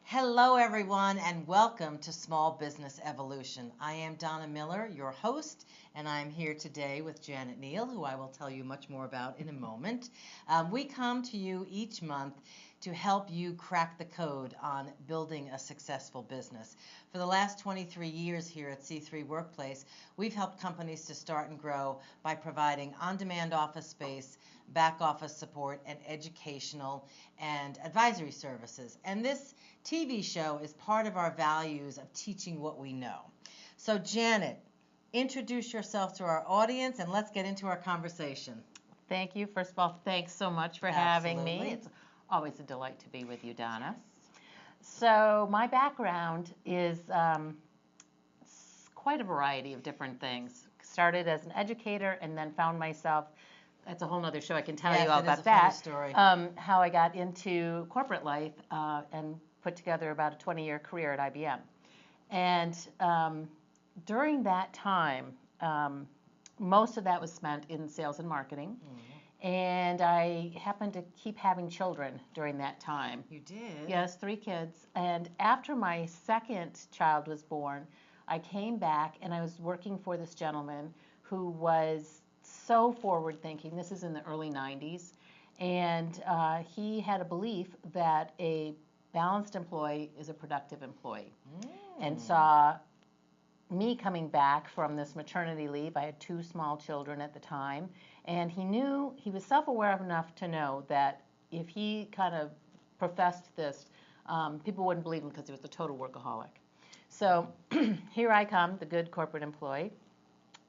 Hello, everyone, and welcome to Small Business Evolution. I am Donna Miller, your host, and I'm here today with Janet Neal, who I will tell you much more about in a moment. We come to you each month to help you crack the code on building a successful business. For the last 23 years here at C3 Workplace, we've helped companies to start and grow by providing on-demand office space, back office support, and educational and advisory services. And this TV show is part of our values of teaching what we know. So Janet, introduce yourself to our audience and let's get into our conversation. Thank you. First of all, thanks so much for having me. It's always a delight to be with you, Donna. So my background is quite a variety of different things. Started as an educator and then found myself, that's a whole nother show, I can tell you all about that, story. How I got into corporate life and put together about a 20-year career at IBM. And during that time, most of that was spent in sales and marketing. And I happened to keep having children during that time. You did? Yes, 3 kids. And after my second child was born, I came back and I was working for this gentleman who was so forward-thinking. This is in the early 90s. And he had a belief that a balanced employee is a productive employee. And saw me coming back from this maternity leave. I had 2 small children at the time. And he was self-aware enough to know that if he kind of professed this, people wouldn't believe him because he was a total workaholic. So here I come, the good corporate employee,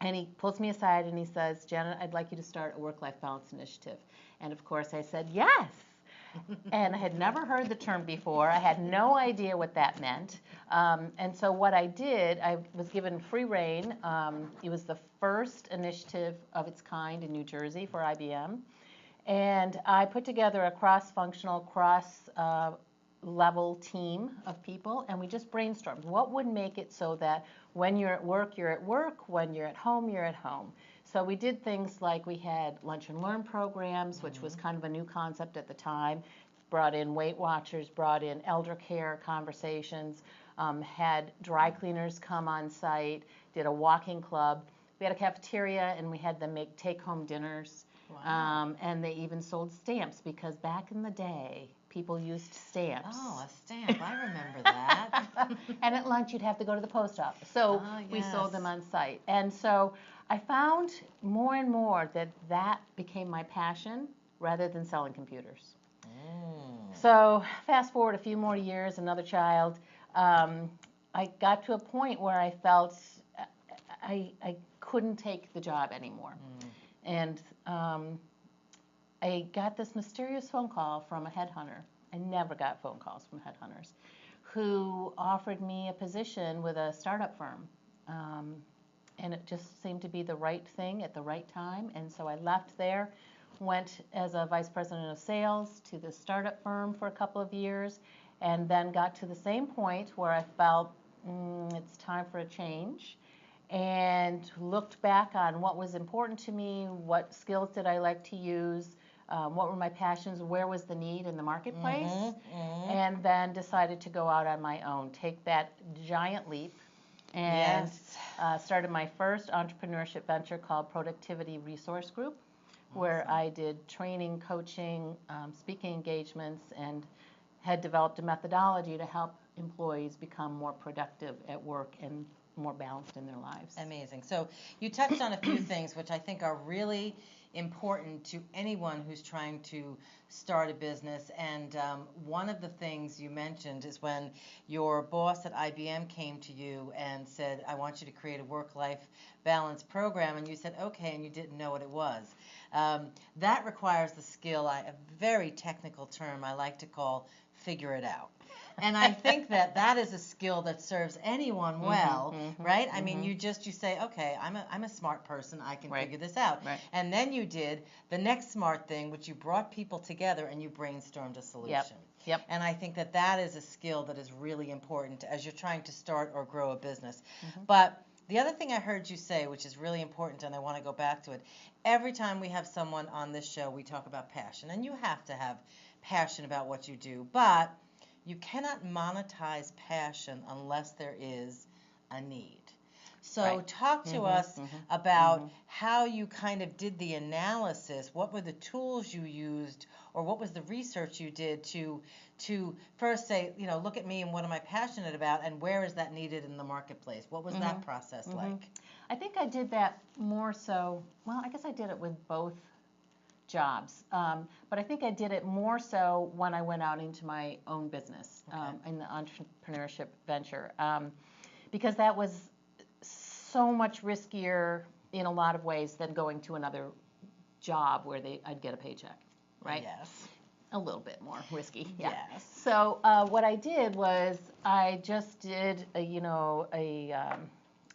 and he pulls me aside and he says, Janet, I'd like you to start a work-life balance initiative. And of course I said, yes. And I had never heard the term before. I had no idea what that meant. And so what I did, I was given free rein. It was the first initiative of its kind in New Jersey for IBM. And I put together a cross-functional, cross-level team of people, and we just brainstormed. What would make it so that when you're at work, you're at work, when you're at home, you're at home? So we did things like we had lunch and learn programs, which was kind of a new concept at the time, brought in Weight Watchers, brought in elder care conversations, had dry cleaners come on site, did a walking club. We had a cafeteria and we had them make take-home dinners. Wow. And they even sold stamps because back in the day, people used stamps. Oh, a stamp. I remember that. And at lunch, you'd have to go to the post office. So we sold them on site. And so I found more and more that that became my passion rather than selling computers. So fast forward a few more years, another child, I got to a point where I felt I couldn't take the job anymore. And I got this mysterious phone call from a headhunter. I never got phone calls from headhunters, who offered me a position with a startup firm. And it just seemed to be the right thing at the right time. And so I left there, went as a vice president of sales to the startup firm for a couple of years, and then got to the same point where I felt it's time for a change, and looked back on what was important to me, what skills did I like to use, what were my passions, where was the need in the marketplace, and then decided to go out on my own, take that giant leap, and started my first entrepreneurship venture called Productivity Resource Group, where I did training, coaching, speaking engagements, and had developed a methodology to help employees become more productive at work and more balanced in their lives. Amazing. So you touched on a few things which I think are really important to anyone who's trying to start a business. And one of the things you mentioned is when your boss at IBM came to you and said, I want you to create a work-life balance program, and you said, okay, and you didn't know what it was. That requires the skill, a very technical term I like to call figure it out. And I think that that is a skill that serves anyone well, right? I mean, you say, okay, I'm a smart person, I can figure this out. Right. And then you did the next smart thing, which you brought people together and you brainstormed a solution. Yep. And I think that that is a skill that is really important as you're trying to start or grow a business. But The other thing I heard you say, which is really important, and I want to go back to it, every time we have someone on this show, we talk about passion, and you have to have passion about what you do, but you cannot monetize passion unless there is a need. So Right. talk to us about how you kind of did the analysis. What were the tools you used, or what was the research you did to first say, look at me and what am I passionate about, and where is that needed in the marketplace? What was that process like? I think I did that more so, well, I guess I did it with both jobs, but I think I did it more so when I went out into my own business, in the entrepreneurship venture, because that was so much riskier in a lot of ways than going to another job where I'd get a paycheck, right? Yes. A little bit more risky, yeah. Yes. So what I did was I just did an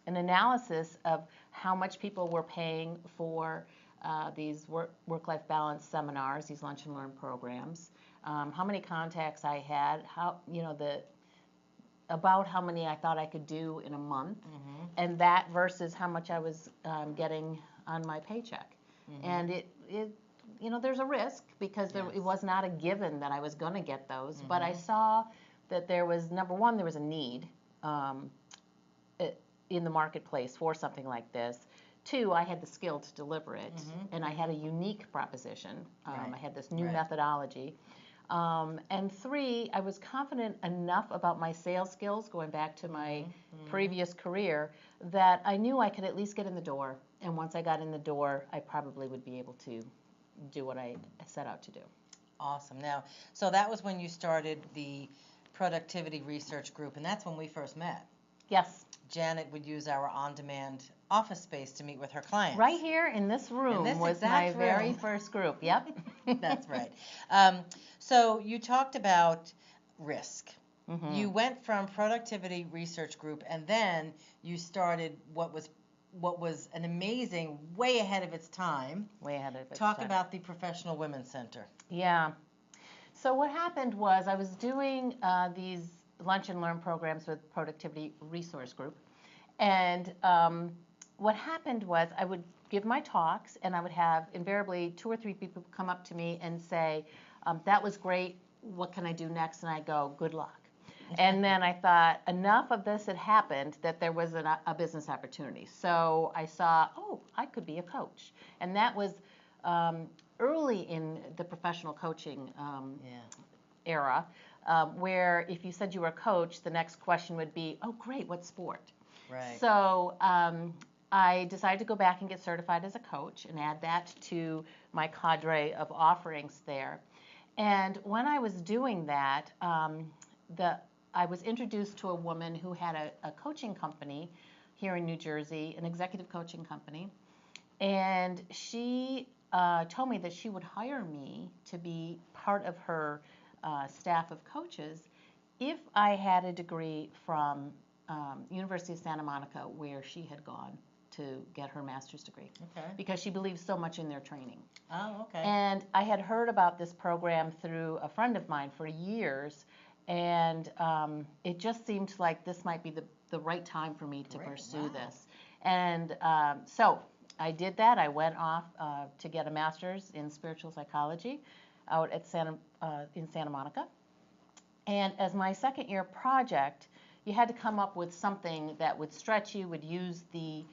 analysis of how much people were paying for these work-life balance seminars, these lunch and learn programs, how many contacts I had, about how many I thought I could do in a month, and that versus how much I was getting on my paycheck. And it there's a risk because it was not a given that I was going to get those, but I saw that there was, number one, there was a need in the marketplace for something like this. Two, I had the skill to deliver it, and I had a unique proposition. I had this new methodology. And three, I was confident enough about my sales skills, going back to my previous career, that I knew I could at least get in the door. And once I got in the door, I probably would be able to do what I set out to do. Awesome. Now, so that was when you started the productivity research group, and that's when we first met. Yes. Janet would use our on-demand office space to meet with her clients. Right here in this room was my very first group. Yep. That's right. So you talked about risk. You went from productivity research group, and then you started what was an amazing, way ahead of its time. Way ahead of its time. Talk about the Professional Women's Center. Yeah. So what happened was I was doing these lunch and learn programs with Productivity Resource Group, and what happened was I would give my talks, and I would have invariably 2 or 3 people come up to me and say, that was great, what can I do next? And I go, good luck. And then I thought enough of this had happened that there was a business opportunity. So I saw, I could be a coach. And that was early in the professional coaching era, where if you said you were a coach, the next question would be, oh, great, what sport? Right. So I decided to go back and get certified as a coach and add that to my cadre of offerings there. And when I was doing that, I was introduced to a woman who had a coaching company here in New Jersey, an executive coaching company, and she told me that she would hire me to be part of her staff of coaches if I had a degree from University of Santa Monica, where she had gone to get her master's degree, because she believes so much in their training. Oh, okay. And I had heard about this program through a friend of mine for years, and it just seemed like this might be the right time for me to pursue this. And so I did that. I went off to get a master's in spiritual psychology out at in Santa Monica. And as my second year project, you had to come up with something that would stretch you, would use the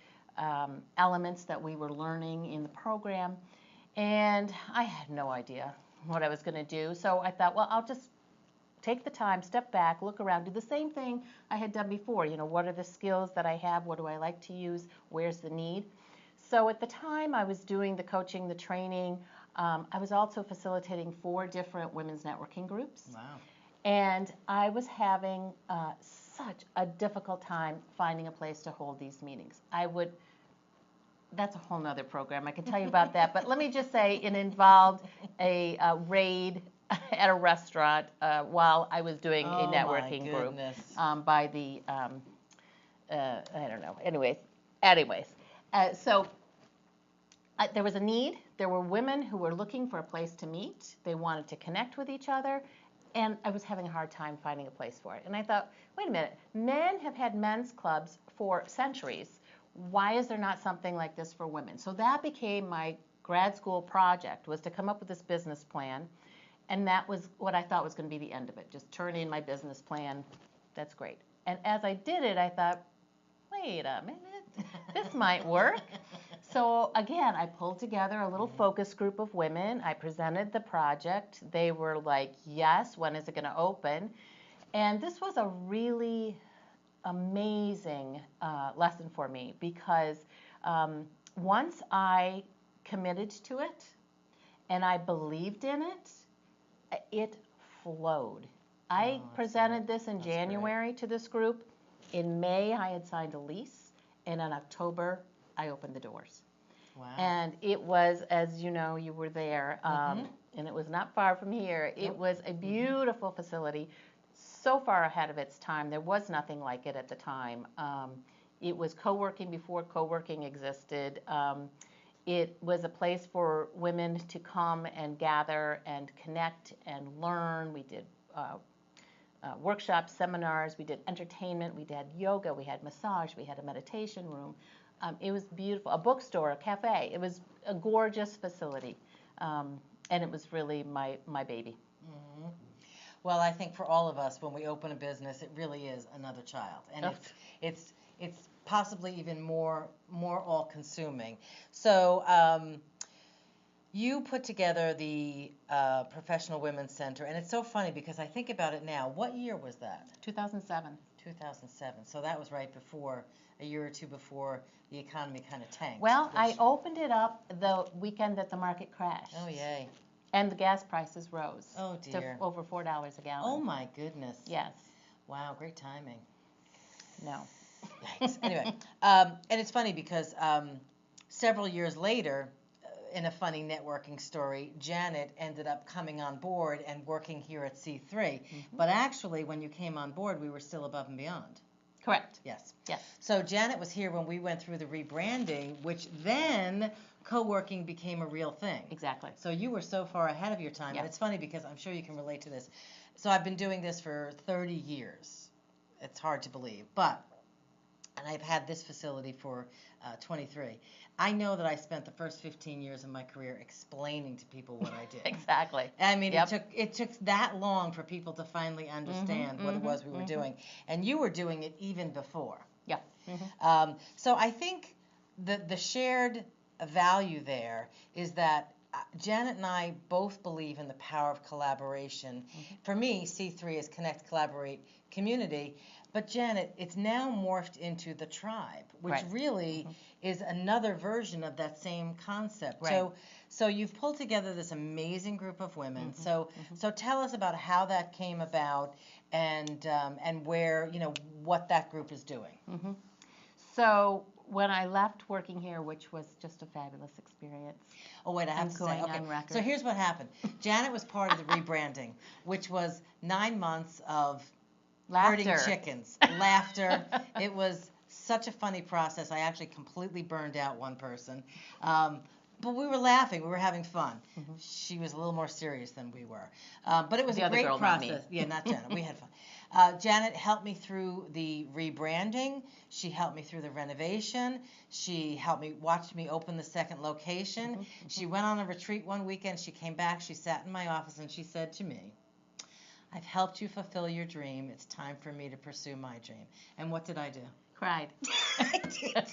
elements that we were learning in the program. And I had no idea what I was going to do. So I thought, well, I'll just take the time, step back, look around, do the same thing I had done before. What are the skills that I have? What do I like to use? Where's the need? So at the time I was doing the coaching, the training, I was also facilitating 4 different women's networking groups. Wow. And I was having such a difficult time finding a place to hold these meetings. That's a whole nother program. I can tell you about that. But let me just say it involved a raid at a restaurant while I was doing a networking group by the, I don't know. Anyways. So there was a need. There were women who were looking for a place to meet. They wanted to connect with each other. And I was having a hard time finding a place for it. And I thought, wait a minute, men have had men's clubs for centuries. why is there not something like this for women? So that became my grad school project, was to come up with this business plan. And that was what I thought was going to be the end of it. Just turn in my business plan. That's great. And as I did it, I thought, wait a minute, this might work. So again, I pulled together a little focus group of women. I presented the project. They were like, yes, when is it going to open? And this was a really amazing lesson for me, because once I committed to it and I believed in it, it flowed. I presented this in January to this group. In May, I had signed a lease, and in October, I opened the doors. Wow. And it was, as you know, you were there, and it was not far from here. It was a beautiful facility, so far ahead of its time. There was nothing like it at the time. It was co-working before co-working existed. It was a place for women to come and gather and connect and learn. We did workshops, seminars, we did entertainment, we did yoga, we had massage, we had a meditation room. It was beautiful. A bookstore, a cafe. It was a gorgeous facility, and it was really my baby. Mm-hmm. Well, I think for all of us, when we open a business, it really is another child, and it's possibly even more all-consuming. So you put together the Professional Women's Center, and it's so funny because I think about it now. What year was that? 2007. 2007. So that was right before, a year or two before the economy kind of tanked. Well, I opened it up the weekend that the market crashed. Oh, yay. And the gas prices rose. Oh, dear. To over $4 a gallon. Oh, my goodness. Yes. Wow, great timing. No. Yikes. Anyway, and it's funny because several years later, in a funny networking story, Janet ended up coming on board and working here at C3. Mm-hmm. But actually, when you came on board, we were still Above and Beyond. Correct. Yes. Yes. So Janet was here when we went through the rebranding, which then co-working became a real thing. Exactly. So you were so far ahead of your time. Yeah. And it's funny because I'm sure you can relate to this. So I've been doing this for 30 years. It's hard to believe. And I've had this facility for 23. I know that I spent the first 15 years of my career explaining to people what I did. Exactly. I mean, it took that long for people to finally understand what it was we were doing. And you were doing it even before. Yeah. So I think the shared value there is that Janet and I both believe in the power of collaboration. For me, C3 is Connect, Collaborate, Community. But Janet, it's now morphed into the tribe, which really is another version of that same concept. Right. So you've pulled together this amazing group of women. So tell us about how that came about and where, what that group is doing. So when I left working here, which was just a fabulous experience. Oh, wait, I have to say, okay, on record. So here's what happened. Janet was part of the rebranding, which was 9 months of Laughter. herding chickens, laughter. It was such a funny process. I actually completely burned out one person. But we were laughing. We were having fun. She was a little more serious than we were. But it was a great process. Yeah, not Janet. We had fun. Janet helped me through the rebranding. She helped me through the renovation. She watched me open the second location. She went on a retreat one weekend. She came back. She sat in my office and she said to me, "I've helped you fulfill your dream. It's time for me to pursue my dream." And what did I do? Cried. I did.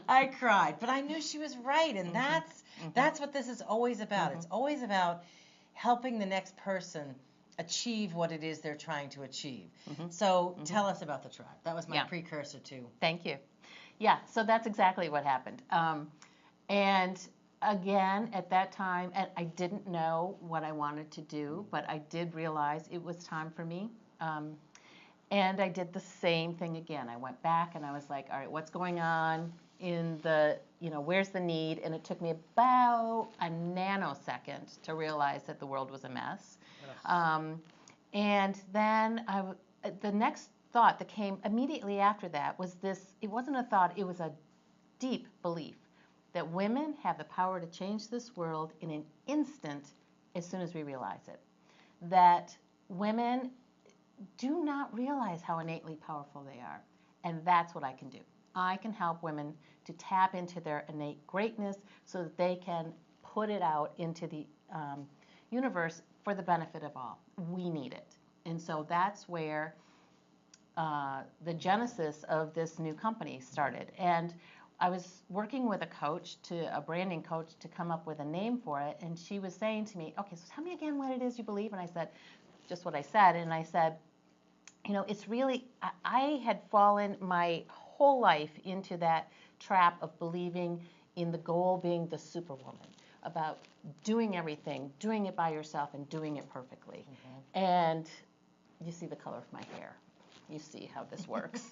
I cried, but I knew she was right, and that's what this is always about. It's always about helping the next person achieve what it is they're trying to achieve. So tell us about the tribe. That was my precursor to. Thank you. Yeah, so that's exactly what happened. And again, at that time, and I didn't know what I wanted to do, but I did realize it was time for me. And I did the same thing again. I went back and I was like, all right, what's going on in the, where's the need? And it took me about a nanosecond to realize that the world was a mess. And then the next thought that came immediately after that was this. It wasn't a thought, it was a deep belief that women have the power to change this world in an instant as soon as we realize it. That women do not realize how innately powerful they are. And that's what I can do. I can help women to tap into their innate greatness so that they can put it out into the universe for the benefit of all. We need it. And so that's where the genesis of this new company started. And I was working with a branding coach, to come up with a name for it. And she was saying to me, okay, so tell me again what it is you believe. And I said, just what I said. And I said, it's really, I had fallen my whole life into that trap of believing in the goal being the superwoman, about doing everything, doing it by yourself and doing it perfectly. Mm-hmm. And you see the color of my hair. You see how this works.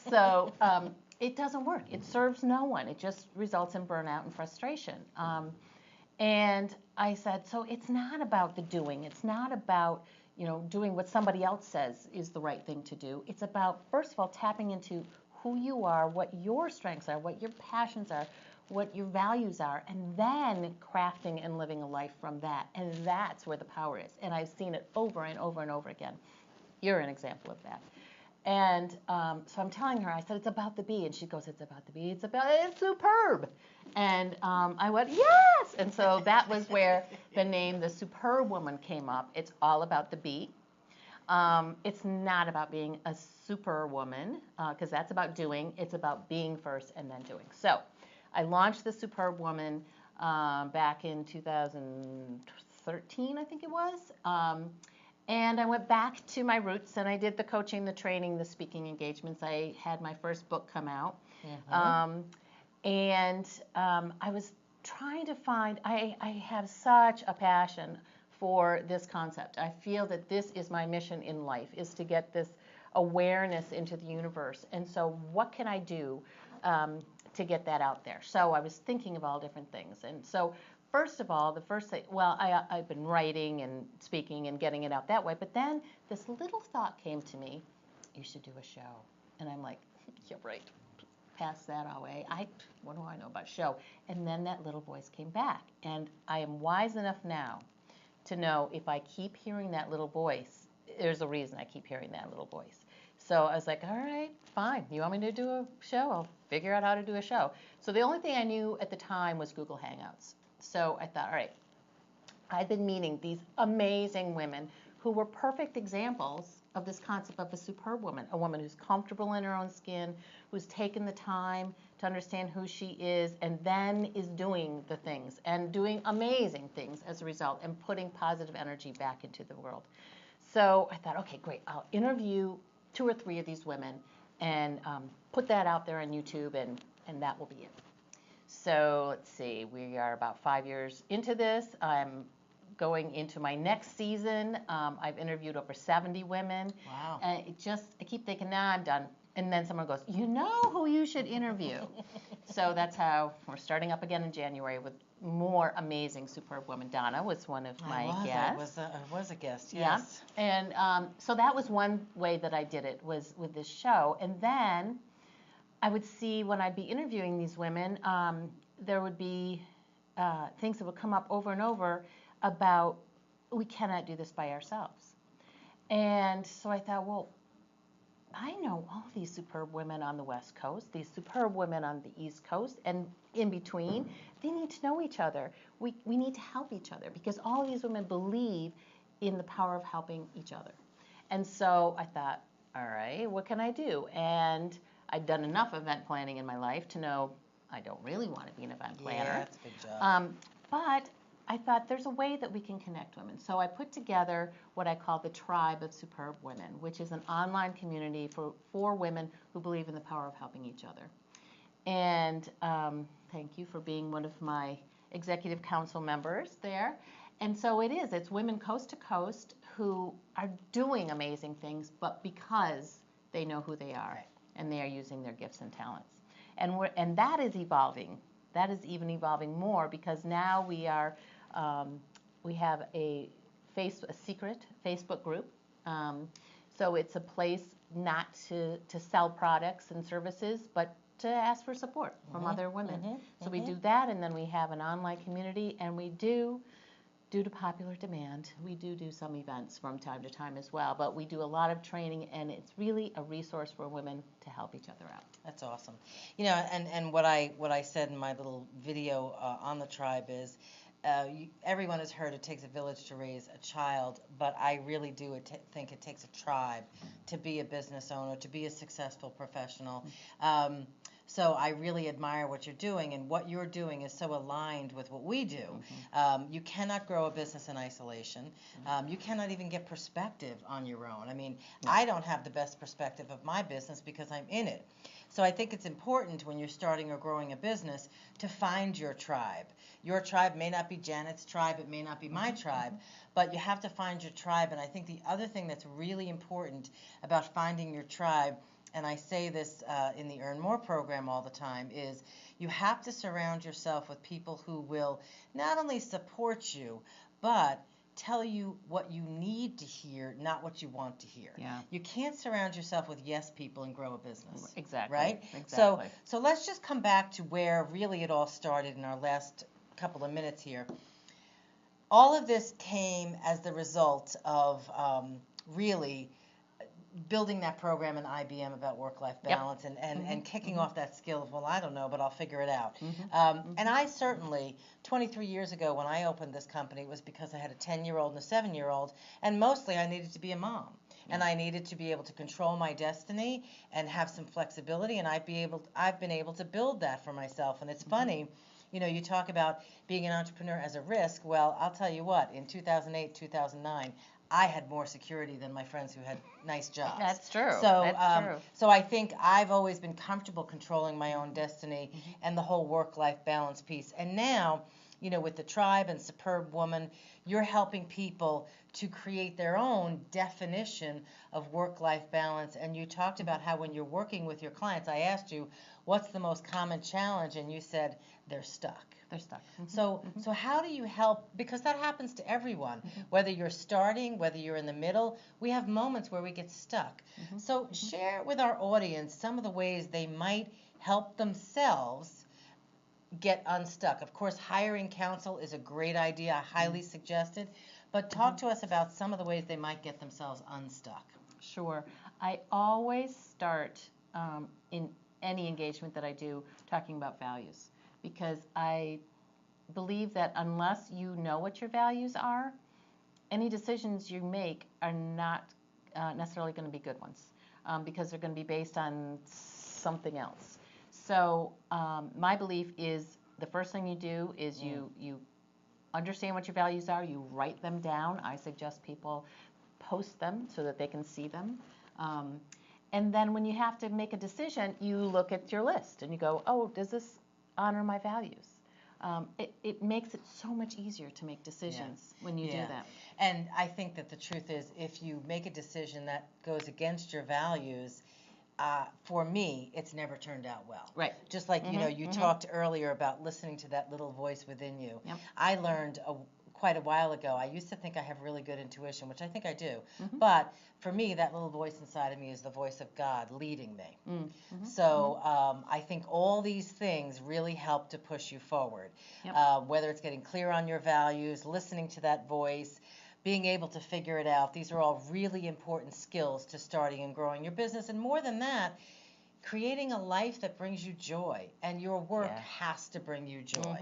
So it doesn't work. It serves no one. It just results in burnout and frustration. And I said, so it's not about the doing. It's not about, doing what somebody else says is the right thing to do. It's about, first of all, tapping into who you are, what your strengths are, what your passions are, what your values are, and then crafting and living a life from that. And that's where the power is. And I've seen it over and over and over again. You're an example of that. And so I'm telling her, I said, it's about the bee. And she goes, it's about the bee. It's superb. And I went, yes. And so that was where the name, the Superb Woman, came up. It's all about the bee. It's not about being a superwoman, because that's about doing. It's about being first and then doing. So I launched the Superb Woman back in 2013, I think it was. And I went back to my roots, and I did the coaching, the training, the speaking engagements. I had my first book come out. Mm-hmm. I was trying to find, I have such a passion for this concept. I feel that this is my mission in life, is to get this awareness into the universe. And so what can I do to get that out there? So I was thinking of all different things. And so first of all, the first thing, I've been writing and speaking and getting it out that way, but then this little thought came to me, you should do a show. And I'm like, yeah, right, pass that away. What do I know about show? And then that little voice came back. And I am wise enough now to know if I keep hearing that little voice, there's a reason I keep hearing that little voice. So I was like, all right, fine. You want me to do a show? I'll figure out how to do a show. So the only thing I knew at the time was Google Hangouts. So I thought, all right, I've been meeting these amazing women who were perfect examples of this concept of a superb woman, a woman who's comfortable in her own skin, who's taken the time to understand who she is, and then is doing the things and doing amazing things as a result and putting positive energy back into the world. So I thought, okay, great, I'll interview 2 or 3 of these women and put that out there on YouTube, and that will be it. So let's see, we are about 5 years into this. I'm going into my next season. I've interviewed over 70 women. Wow. And I keep thinking, nah, I'm done. And then someone goes, you know who you should interview. So that's how we're starting up again in January with more amazing superb women. Donna was one of my guests. I was a guest, yes. Yeah. And so that was one way that I did it, was with this show. And then I would see, when I'd be interviewing these women, there would be things that would come up over and over about, we cannot do this by ourselves. And so I thought, well, I know all these superb women on the West Coast, these superb women on the East Coast, and in between. They need to know each other. We need to help each other, because all these women believe in the power of helping each other. And so I thought, all right, what can I do? And I'd done enough event planning in my life to know I don't really want to be an event planner. Yeah, that's a big job. But I thought there's a way that we can connect women. So I put together what I call the Tribe of Superb Women, which is an online community for women who believe in the power of helping each other. And thank you for being one of my executive council members there. And so it's women coast to coast who are doing amazing things, but because they know who they are, and they are using their gifts and talents. And that is evolving. That is even evolving more, because now we have a secret Facebook group. So it's a place not to sell products and services, but to ask for support from other women. So we do that, and then we have an online community, and we do due to popular demand, we do some events from time to time as well, but we do a lot of training, and it's really a resource for women to help each other out. That's awesome. You know, and what I said in my little video on the tribe is, everyone has heard it takes a village to raise a child, but I really do think it takes a tribe to be a business owner, to be a successful professional. So I really admire what you're doing, and what you're doing is so aligned with what we do. You cannot grow a business in isolation. You cannot even get perspective on your own. I mean, I don't have the best perspective of my business because I'm in it. So I think it's important when you're starting or growing a business to find your tribe. Your tribe may not be Janet's tribe, it may not be my tribe, but you have to find your tribe. And I think the other thing that's really important about finding your tribe, and I say this in the Earn More program all the time, is you have to surround yourself with people who will not only support you, but tell you what you need to hear, not what you want to hear. Yeah. You can't surround yourself with yes people and grow a business. Exactly. Right? Exactly. So let's just come back to where really it all started in our last couple of minutes here. All of this came as the result of really building that program in IBM about work-life balance, and kicking off that skill of, well, I don't know, but I'll figure it out. And I certainly, 23 years ago when I opened this company, it was because I had a 10-year-old and a 7-year-old, and mostly I needed to be a mom. And I needed to be able to control my destiny and have some flexibility, and I've been able to build that for myself. And it's funny, you know, you talk about being an entrepreneur as a risk. Well, I'll tell you what, in 2008, 2009, I had more security than my friends who had nice jobs. That's true. So, so I think I've always been comfortable controlling my own destiny and the whole work-life balance piece. And now, you know, with the tribe and Superb Woman, you're helping people to create their own definition of work-life balance. And you talked about how when you're working with your clients, I asked you, what's the most common challenge? And you said, they're stuck. They're stuck. So how do you help? Because that happens to everyone, whether you're starting, whether you're in the middle, we have moments where we get stuck. So share with our audience some of the ways they might help themselves get unstuck. Of course, hiring counsel is a great idea. I highly suggest it. But talk to us about some of the ways they might get themselves unstuck. Sure. I always start in any engagement that I do talking about values, because I believe that unless you know what your values are, any decisions you make are not necessarily going to be good ones, because they're going to be based on something else. So my belief is the first thing you do is you understand what your values are, you write them down. I suggest people post them so that they can see them. And then when you have to make a decision, you look at your list and you go, oh, does this honor my values? It makes it so much easier to make decisions when you do that. And I think that the truth is, if you make a decision that goes against your values, for me, it's never turned out well. Right. Just like, you know, you talked earlier about listening to that little voice within you. Yep. I learned quite a while ago, I used to think I have really good intuition, which I think I do. But for me, that little voice inside of me is the voice of God leading me. So I think all these things really help to push you forward. Yep. Whether it's getting clear on your values, listening to that voice, being able to figure it out. These are all really important skills to starting and growing your business. And more than that, creating a life that brings you joy. And your work has to bring you joy.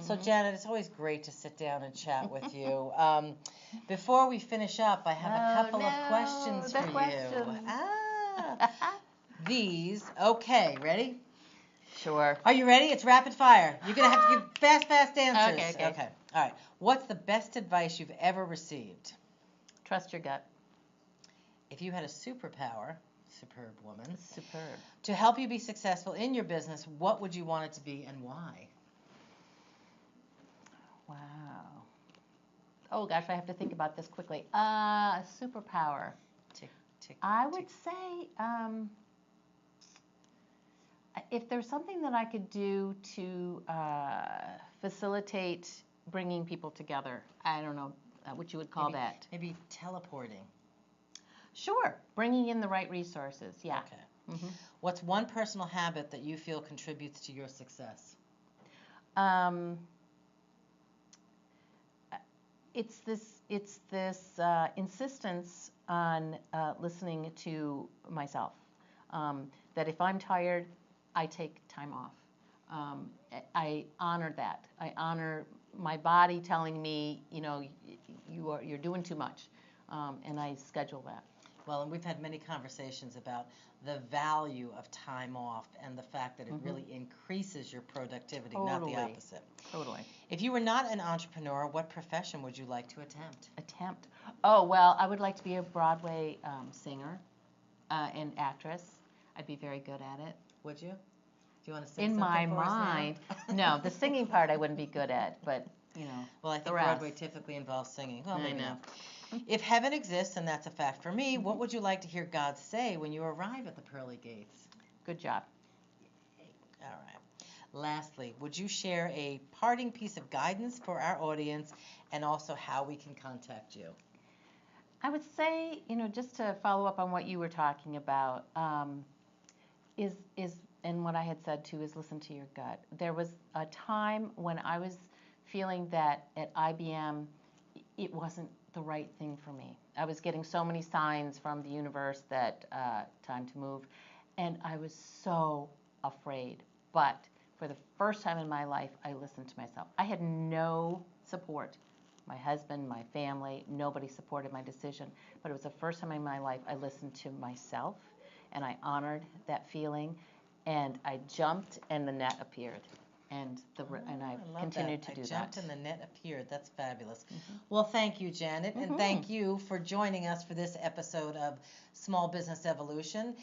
So Janet, it's always great to sit down and chat with you. Before we finish up, I have a couple of questions for you. These, okay, ready? Sure. Are you ready? It's rapid fire. You're going to have to give fast answers. Okay. All right. What's the best advice you've ever received? Trust your gut. If you had a superpower, Superb Woman, Superb, to help you be successful in your business, what would you want it to be and why? Wow. Oh gosh, I have to think about this quickly. A superpower. Tick, tick, I would say if there's something that I could do to facilitate bringing people together, I don't know what you would call that. Maybe teleporting. Sure, bringing in the right resources, yeah. Okay. What's one personal habit that you feel contributes to your success? it's this insistence on listening to myself. That if I'm tired, I take time off. I honor that. I honor my body telling me, you're doing too much, and I schedule that. Well, and we've had many conversations about the value of time off and the fact that it really increases your productivity, not the opposite. Totally. If you were not an entrepreneur, what profession would you like to attempt? Oh, well, I would like to be a Broadway singer and actress. I'd be very good at it. Would you? Do you want to sing In something my for us now? mind, no, the singing part I wouldn't be good at, but, Well, I think the rest. Broadway typically involves singing. Well, I maybe know. not. If heaven exists, and that's a fact for me, what would you like to hear God say when you arrive at the pearly gates? Good job. All right. Lastly, would you share a parting piece of guidance for our audience and also how we can contact you? I would say, just to follow up on what you were talking about, and what I had said too, is listen to your gut. There was a time when I was feeling that at IBM, it wasn't the right thing for me. I was getting so many signs from the universe that time to move, and I was so afraid. But for the first time in my life, I listened to myself. I had no support. My husband, my family, nobody supported my decision. But it was the first time in my life I listened to myself, and I honored that feeling, and I jumped, and the net appeared. And I continued to do that. I jumped and the net appeared. That's fabulous. Well, thank you, Janet, and thank you for joining us for this episode of Small Business Evolution.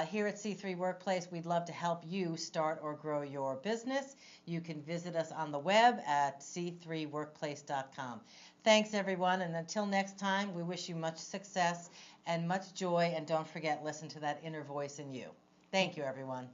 Here at C3 Workplace, we'd love to help you start or grow your business. You can visit us on the web at c3workplace.com. Thanks, everyone, and until next time, we wish you much success and much joy, and don't forget, listen to that inner voice in you. Thank you, everyone.